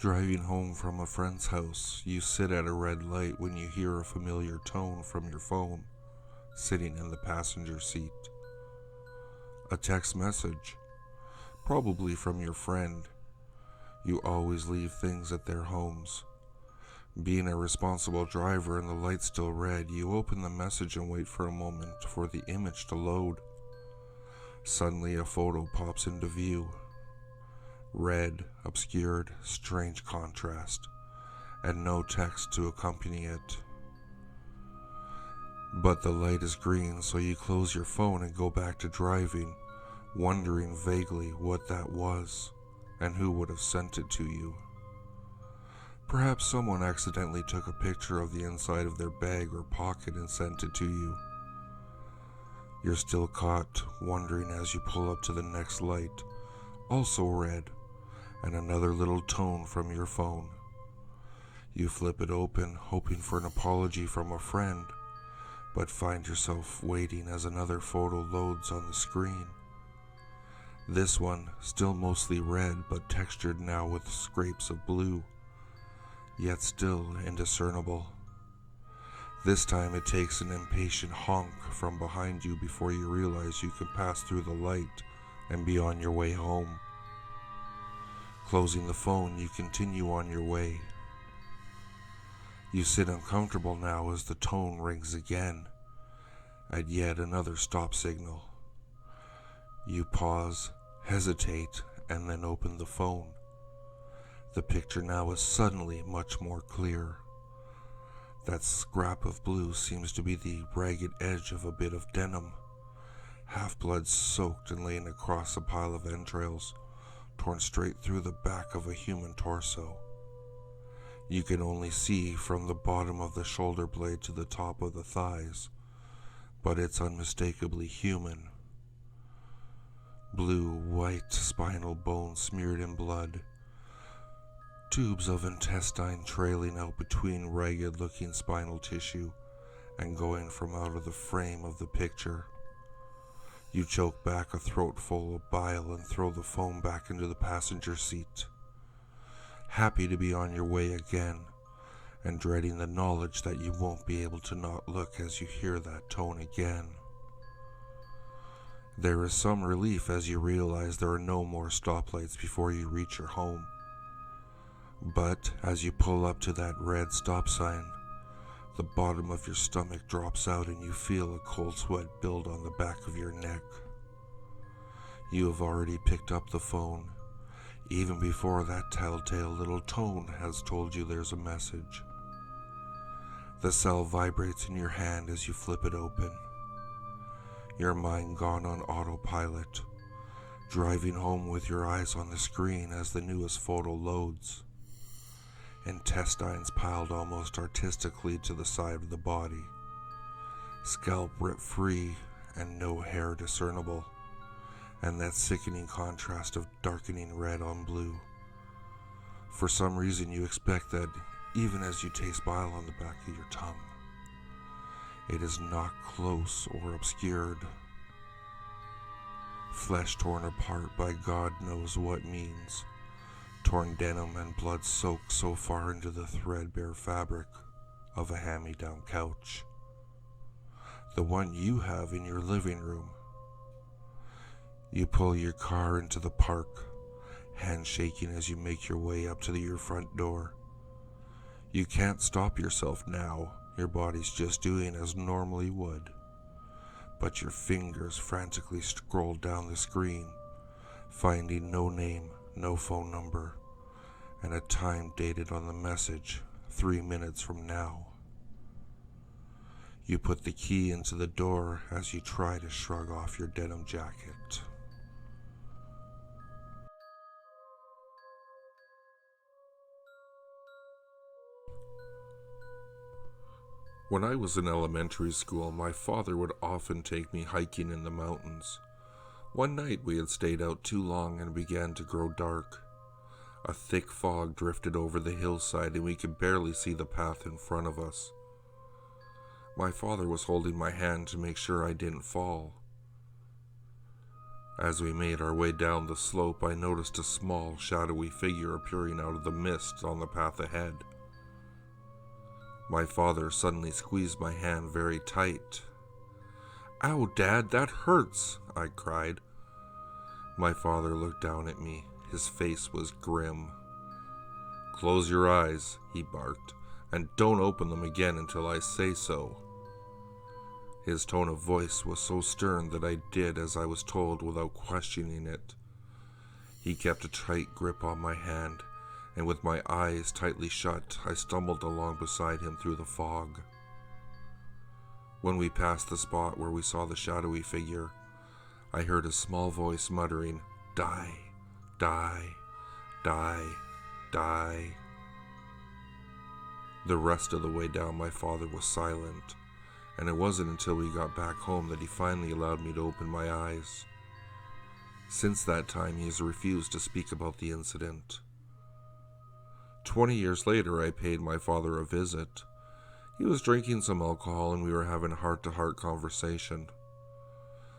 Driving home from a friend's house, you sit at a red light when you hear a familiar tone from your phone, sitting in the passenger seat. A text message, probably from your friend. You always leave things at their homes. Being a responsible driver and the light still red, you open the message and wait for a moment for the image to load. Suddenly a photo pops into view. Red, obscured, strange contrast, and no text to accompany it. But the light is green, so you close your phone and go back to driving, wondering vaguely what that was and who would have sent it to you. Perhaps someone accidentally took a picture of the inside of their bag or pocket and sent it to you. You're still caught, wondering as you pull up to the next light, also red, and another little tone from your phone. You flip it open, hoping for an apology from a friend, but find yourself waiting as another photo loads on the screen. This one, still mostly red, but textured now with scrapes of blue, yet still indiscernible. This time it takes an impatient honk from behind you before you realize you can pass through the light and be on your way home. Closing the phone, you continue on your way. You sit uncomfortable now as the tone rings again, at yet another stop signal. You pause, hesitate, and then open the phone. The picture now is suddenly much more clear. That scrap of blue seems to be the ragged edge of a bit of denim, half-blood soaked and laying across a pile of entrails, torn straight through the back of a human torso. You can only see from the bottom of the shoulder blade to the top of the thighs, but it's unmistakably human. Blue, white spinal bone smeared in blood, tubes of intestine trailing out between ragged-looking spinal tissue and going from out of the frame of the picture. You choke back a throatful of bile and throw the phone back into the passenger seat, happy to be on your way again, and dreading the knowledge that you won't be able to not look as you hear that tone again. There is some relief as you realize there are no more stoplights before you reach your home. But as you pull up to that red stop sign, the bottom of your stomach drops out and you feel a cold sweat build on the back of your neck. You have already picked up the phone, even before that telltale little tone has told you there's a message. The cell vibrates in your hand as you flip it open. Your mind gone on autopilot, driving home with your eyes on the screen as the newest photo loads. Intestines piled almost artistically to the side of the body, scalp ripped free and no hair discernible, and that sickening contrast of darkening red on blue. For some reason you expect that even as you taste bile on the back of your tongue, it is not close or obscured. Flesh torn apart by God knows what means. Torn denim and blood soaked so far into the threadbare fabric of a hand-me-down couch. The one you have in your living room. You pull your car into the park, hands shaking as you make your way up to your front door. You can't stop yourself now, your body's just doing as normally would. But your fingers frantically scroll down the screen, finding no name, no phone number, and a time dated on the message, 3 minutes from now. You put the key into the door as you try to shrug off your denim jacket. When I was in elementary school, my father would often take me hiking in the mountains. One night we had stayed out too long and it began to grow dark. A thick fog drifted over the hillside and we could barely see the path in front of us. My father was holding my hand to make sure I didn't fall. As we made our way down the slope, I noticed a small, shadowy figure appearing out of the mist on the path ahead. My father suddenly squeezed my hand very tight. "Ow, Dad, that hurts," I cried. My father looked down at me. His face was grim. "Close your eyes," he barked, "and don't open them again until I say so." His tone of voice was so stern that I did as I was told without questioning it. He kept a tight grip on my hand, and with my eyes tightly shut, I stumbled along beside him through the fog. When we passed the spot where we saw the shadowy figure, I heard a small voice muttering, "Die, die, die, die." The rest of the way down, my father was silent, and it wasn't until we got back home that he finally allowed me to open my eyes. Since that time, he has refused to speak about the incident. 20 years later, I paid my father a visit. He was drinking some alcohol and we were having a heart-to-heart conversation.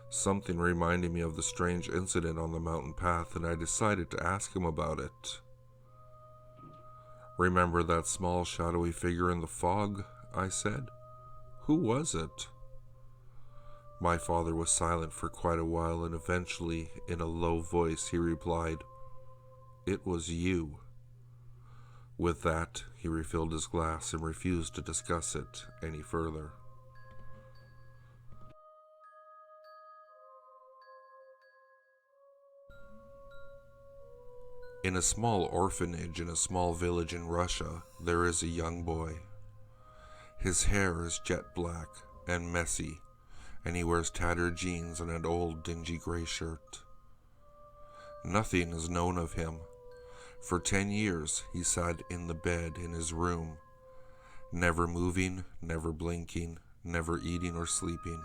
Something reminded me of the strange incident on the mountain path, and I decided to ask him about it. "Remember that small shadowy figure in the fog?" I said. "Who was it?" My father was silent for quite a while, and eventually, in a low voice, he replied, "It was you." With that, he refilled his glass and refused to discuss it any further. In a small orphanage in a small village in Russia, there is a young boy. His hair is jet black and messy, and he wears tattered jeans and an old dingy gray shirt. Nothing is known of him. For 10 years, he sat in the bed in his room, never moving, never blinking, never eating or sleeping.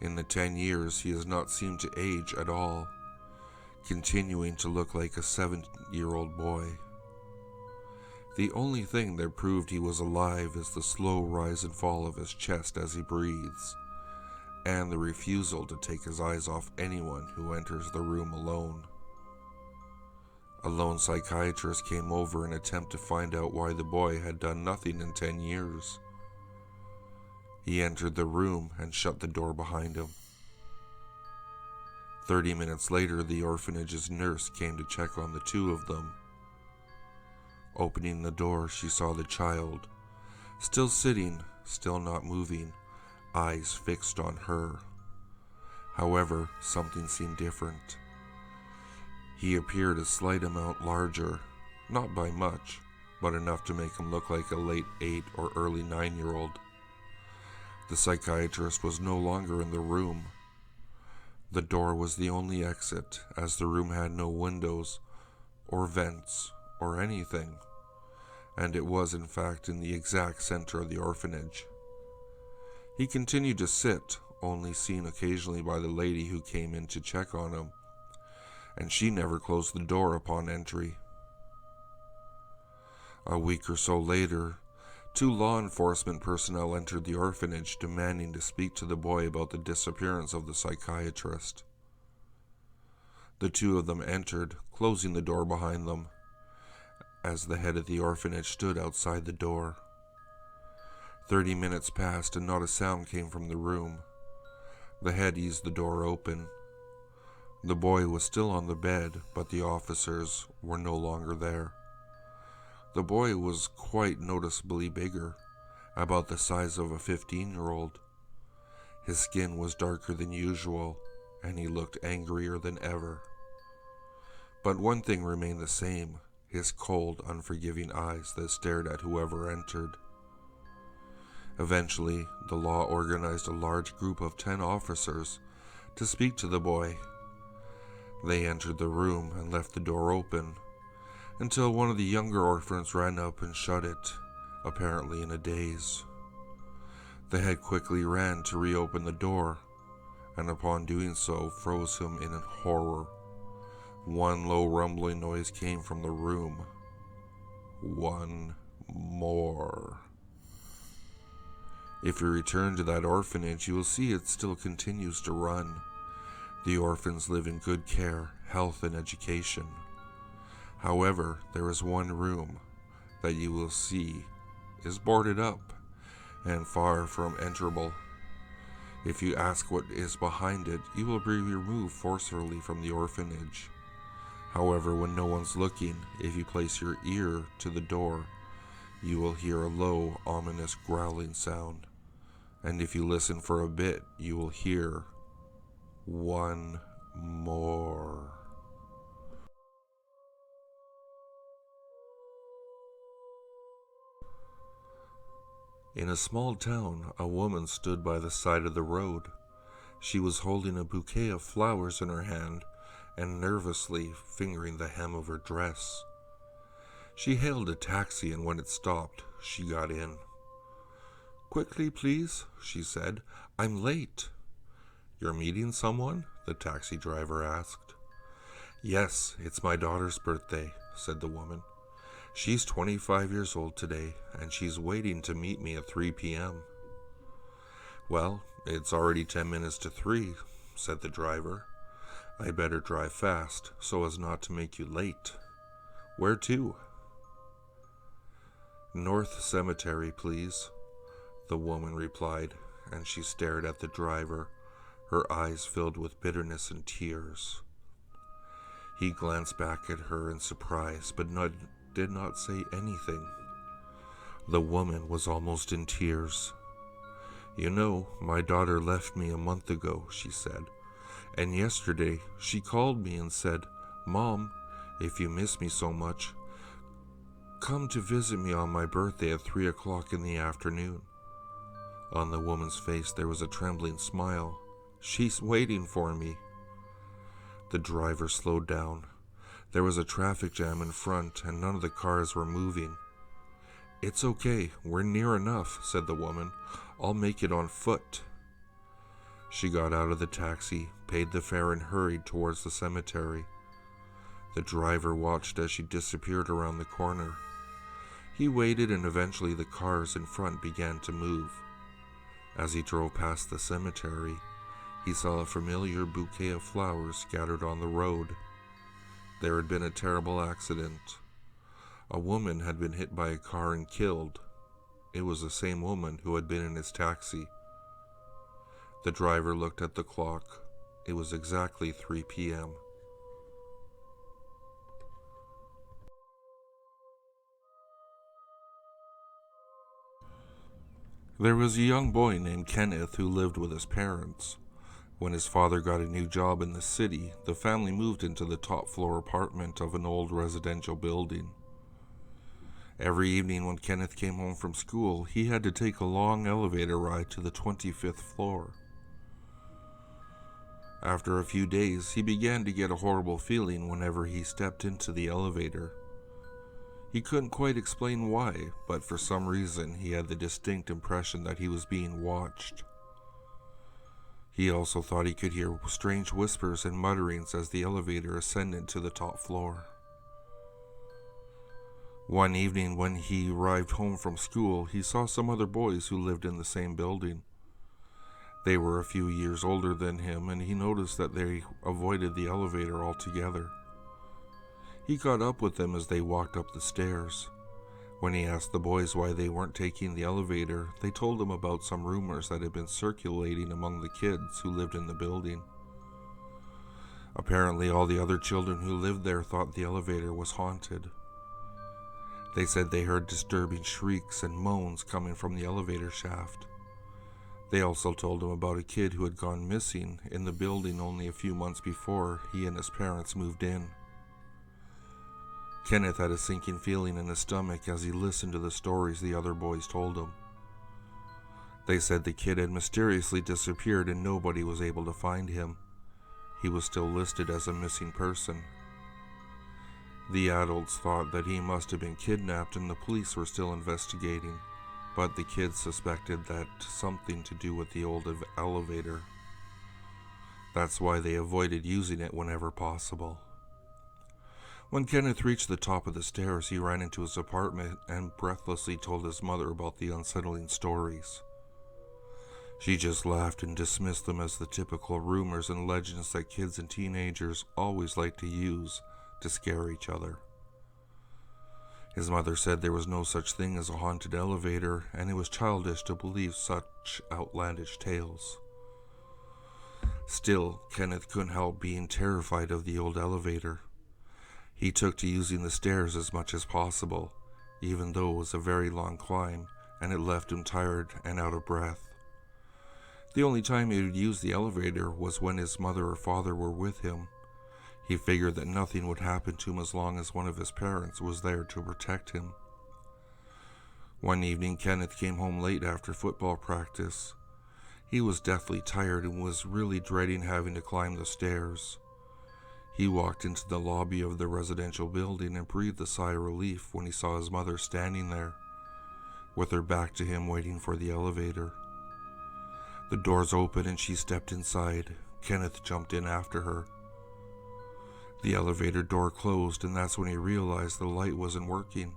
In the 10 years, he has not seemed to age at all, continuing to look like a 7-year-old boy. The only thing that proved he was alive is the slow rise and fall of his chest as he breathes, and the refusal to take his eyes off anyone who enters the room alone. A lone psychiatrist came over in an attempt to find out why the boy had done nothing in 10 years. He entered the room and shut the door behind him. 30 minutes later, the orphanage's nurse came to check on the two of them. Opening the door, she saw the child, still sitting, still not moving, eyes fixed on her. However, something seemed different. He appeared a slight amount larger, not by much, but enough to make him look like a late 8 or early 9-year-old. The psychiatrist was no longer in the room. The door was the only exit, as the room had no windows, or vents, or anything, and it was in fact in the exact center of the orphanage. He continued to sit, only seen occasionally by the lady who came in to check on him, and she never closed the door upon entry. A week or so later, 2 law enforcement personnel entered the orphanage demanding to speak to the boy about the disappearance of the psychiatrist. The 2 of them entered, closing the door behind them, as the head of the orphanage stood outside the door. 30 minutes passed and not a sound came from the room. The head eased the door open. The boy was still on the bed, but the officers were no longer there. The boy was quite noticeably bigger, about the size of a 15-year-old. His skin was darker than usual, and he looked angrier than ever. But one thing remained the same, his cold, unforgiving eyes that stared at whoever entered. Eventually, the law organized a large group of 10 officers to speak to the boy. They entered the room and left the door open, until one of the younger orphans ran up and shut it, apparently in a daze. The head quickly ran to reopen the door, and upon doing so, froze him in horror. One low rumbling noise came from the room. One more. If you return to that orphanage, you will see it still continues to run. The orphans live in good care, health, and education. However, there is one room that you will see is boarded up and far from enterable. If you ask what is behind it, you will be removed forcefully from the orphanage. However, when no one's looking, if you place your ear to the door, you will hear a low, ominous growling sound. And if you listen for a bit, you will hear one more. In a small town, a woman stood by the side of the road. She was holding a bouquet of flowers in her hand and nervously fingering the hem of her dress. She hailed a taxi, and when it stopped, she got in. "Quickly, please," she said. "I'm late." "You're meeting someone?" the taxi driver asked. "Yes, it's my daughter's birthday," said the woman. "She's 25 years old today, and she's waiting to meet me at 3 p.m. "Well, it's already 10 minutes to 3, said the driver. "I better drive fast so as not to make you late. Where to?" "North Cemetery, please," the woman replied, and she stared at the driver, her eyes filled with bitterness and tears. He glanced back at her in surprise, but did not say anything. The woman was almost in tears. "You know, my daughter left me a month ago," she said, "and yesterday she called me and said, 'Mom, if you miss me so much, come to visit me on my birthday at 3 o'clock in the afternoon.'" On the woman's face there was a trembling smile. "She's waiting for me." The driver slowed down. There was a traffic jam in front, and none of the cars were moving. "It's okay, we're near enough," said the woman. "I'll make it on foot." She got out of the taxi, paid the fare, and hurried towards the cemetery. The driver watched as she disappeared around the corner. He waited, and eventually the cars in front began to move. As he drove past the cemetery, he saw a familiar bouquet of flowers scattered on the road. There had been a terrible accident. A woman had been hit by a car and killed. It was the same woman who had been in his taxi. The driver looked at the clock. It was exactly 3 p.m. There was a young boy named Kenneth who lived with his parents. When his father got a new job in the city, the family moved into the top floor apartment of an old residential building. Every evening when Kenneth came home from school, he had to take a long elevator ride to the 25th floor. After a few days, he began to get a horrible feeling whenever he stepped into the elevator. He couldn't quite explain why, but for some reason he had the distinct impression that he was being watched. He also thought he could hear strange whispers and mutterings as the elevator ascended to the top floor. One evening when he arrived home from school, he saw some other boys who lived in the same building. They were a few years older than him, and he noticed that they avoided the elevator altogether. He caught up with them as they walked up the stairs. When he asked the boys why they weren't taking the elevator, they told him about some rumors that had been circulating among the kids who lived in the building. Apparently, all the other children who lived there thought the elevator was haunted. They said they heard disturbing shrieks and moans coming from the elevator shaft. They also told him about a kid who had gone missing in the building only a few months before he and his parents moved in. Kenneth had a sinking feeling in his stomach as he listened to the stories the other boys told him. They said the kid had mysteriously disappeared and nobody was able to find him. He was still listed as a missing person. The adults thought that he must have been kidnapped and the police were still investigating, but the kids suspected that something to do with the old elevator. That's why they avoided using it whenever possible. When Kenneth reached the top of the stairs, he ran into his apartment and breathlessly told his mother about the unsettling stories. She just laughed and dismissed them as the typical rumors and legends that kids and teenagers always like to use to scare each other. His mother said there was no such thing as a haunted elevator, and it was childish to believe such outlandish tales. Still, Kenneth couldn't help being terrified of the old elevator. He took to using the stairs as much as possible, even though it was a very long climb, and it left him tired and out of breath. The only time he would use the elevator was when his mother or father were with him. He figured that nothing would happen to him as long as one of his parents was there to protect him. One evening, Kenneth came home late after football practice. He was deathly tired and was really dreading having to climb the stairs. He walked into the lobby of the residential building and breathed a sigh of relief when he saw his mother standing there, with her back to him waiting for the elevator. The doors opened and she stepped inside. Kenneth jumped in after her. The elevator door closed, and that's when he realized the light wasn't working.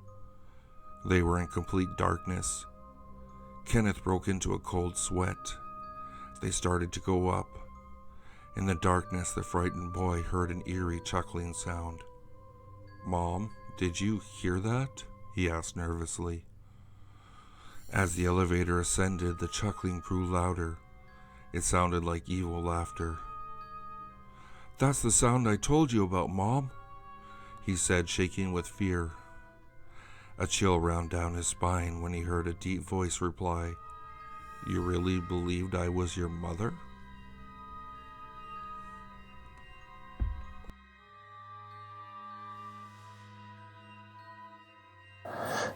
They were in complete darkness. Kenneth broke into a cold sweat. They started to go up. In the darkness, the frightened boy heard an eerie chuckling sound. "Mom, did you hear that?" he asked nervously. As the elevator ascended, the chuckling grew louder. It sounded like evil laughter. "That's the sound I told you about, Mom," he said, shaking with fear. A chill ran down his spine when he heard a deep voice reply, "You really believed I was your mother?"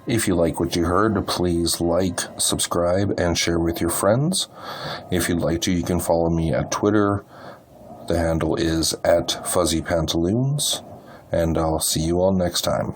If you like what you heard, please like, subscribe, and share with your friends. If you'd like to, you can follow me at Twitter. The handle is @FuzzyPantaloons, and I'll see you all next time.